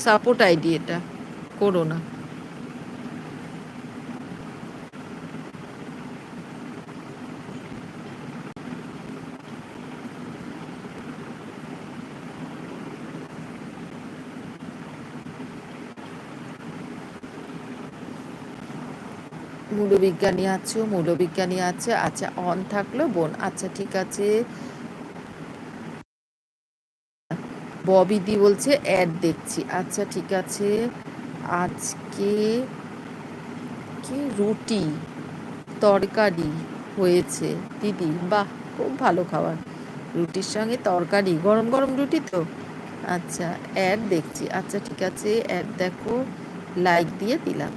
Support ID, এটা করো না। মূলবিজ্ঞানী আছো, মূলবিজ্ঞানী আছে। আচ্ছা, অন থাকলো বোন। আচ্ছা ঠিক আছে। ববিদি বলছে অ্যাড দেখছি। আচ্ছা ঠিক আছে। আজকে কি রুটি তরকারি হয়েছে দিদি? বাহ, খুব ভালো খাবার। রুটির সঙ্গে তরকারি, গরম গরম রুটি তো। আচ্ছা, অ্যাড দেখছি। আচ্ছা ঠিক আছে, অ্যাড দেখো, লাইক দিয়ে দিলাম।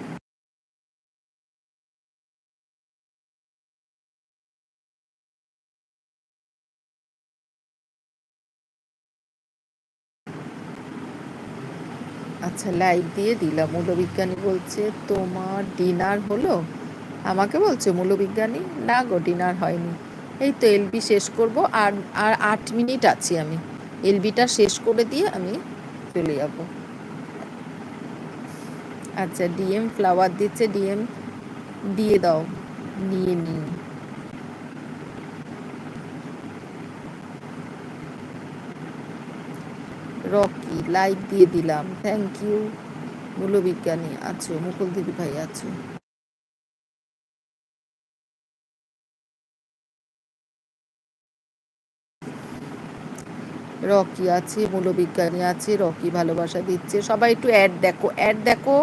আচ্ছা, লাইক দিয়ে দিলাম। মূলবিজ্ঞানী বলছে তোমার ডিনার হলো? আমাকে বলছে মূলবিজ্ঞানী? না গো, ডিনার হয়নি। এই তো এলবি শেষ করব, আর আর 8 মিনিট আছি আমি। এলবিটা শেষ করে দিয়ে আমি চলে যাব। আচ্ছা, ডিএম ফ্লাওয়ার দিচ্ছে, ডিএম দিয়ে দাও, নিয়ে নিই। রকি লাইক দিয়ে দিলাম, থ্যাংক ইউ। মূলবিজ্ঞানী আছো, মুকুল দিদি ভাই আছো। রকি আছে, মূলবিজ্ঞানী আছে, রকি ভালোবাসা দিচ্ছে। সবাই একটু অ্যাড দেখো, অ্যাড দেখো।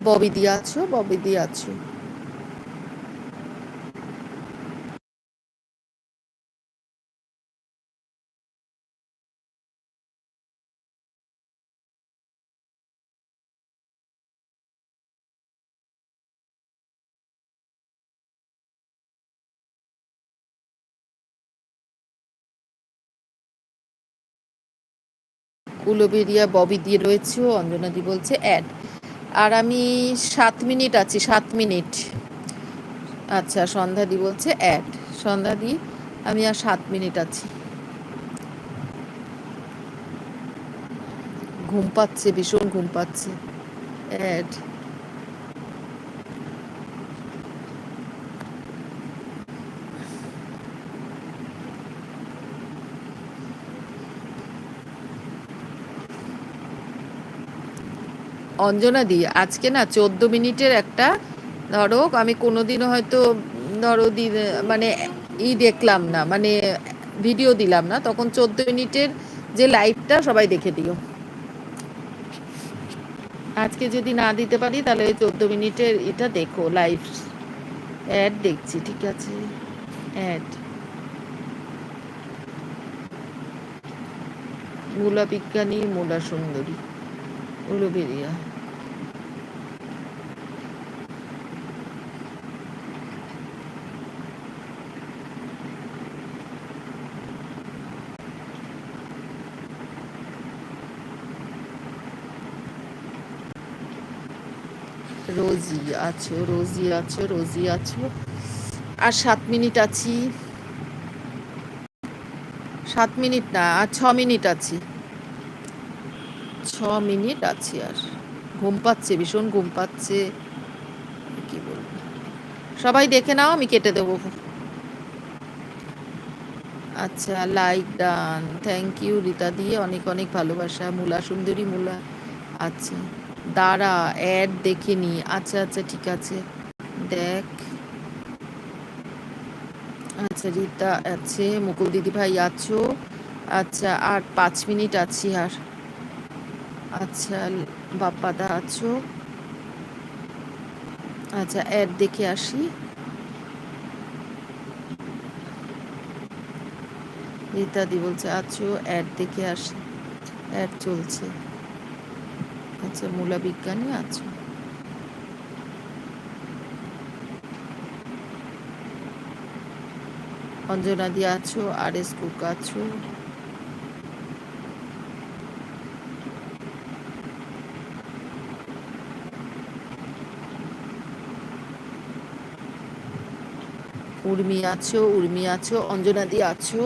ববিদি আছো, ববিদি আছো। উলুবেরিয়া ববিদি রয়েছে, অঞ্জনাদি বলছে অ্যাড। আর আমি 7 মিনিট আছি, 7 মিনিট। আচ্ছা, সন্ধ্যাদি বলছে অ্যাড। সন্ধ্যাদি, আমি আর 7 মিনিট আছি। ঘুম পাচ্ছে, ভীষণ ঘুম পাচ্ছে। অ্যাড। অঞ্জনা দি, আজকে না 14 মিনিটের একটা, ধরো আমি কোনোদিনও হয়তো ধরো মানে দেখলাম না, মানে ভিডিও দিলাম না, তখন 14 মিনিটের যে লাইভটা সবাই দেখে দিও। আজকে যদি না দিতে পারি তাহলে ওই 14 মিনিটের এটা দেখো, লাইভ অ্যাড দেখছি। ঠিক আছে, অ্যাড। মূলা বিজ্ঞানী, মূলা সুন্দরী, উলুবেরিয়া। রোজি আছো, রোজি আছো, রোজি আছো। আর 7 মিনিট আছি। 7 মিনিট না, আর 6 মিনিট আছি। 6 মিনিট আছি আর। ঘুম পাচ্ছে, ভীষণ ঘুম পাচ্ছে, কি বলবো। সবাই দেখে নাও, আমি কেটে দেবো। আচ্ছা, like done, thank you Rita দিয়ে, অনেক অনেক ভালোবাসা। মূলা সুন্দরী, মূলা। আচ্ছা, দাঁড়া, অ্যাড দেখে নি। আচ্ছা আচ্ছা ঠিক আছে, দেখ। আচ্ছা, রীতা আছে, মুকুল দিদি ভাই আছো। আচ্ছা, আর 5 মিনিট আছি আর। আচ্ছা, বাপ্পাদা আছো। আচ্ছা, অ্যাড দেখে আসি। রীতাদি বলছে আছো, অ্যাড দেখে আসি। অ্যাড চলছে। আচ্ছা, মূলা বিজ্ঞানী আছো। অঞ্জনাদি আছো, আর এস কুক আছো। উর্মি আছো, উর্মি আছো, অঞ্জনাদি আছো।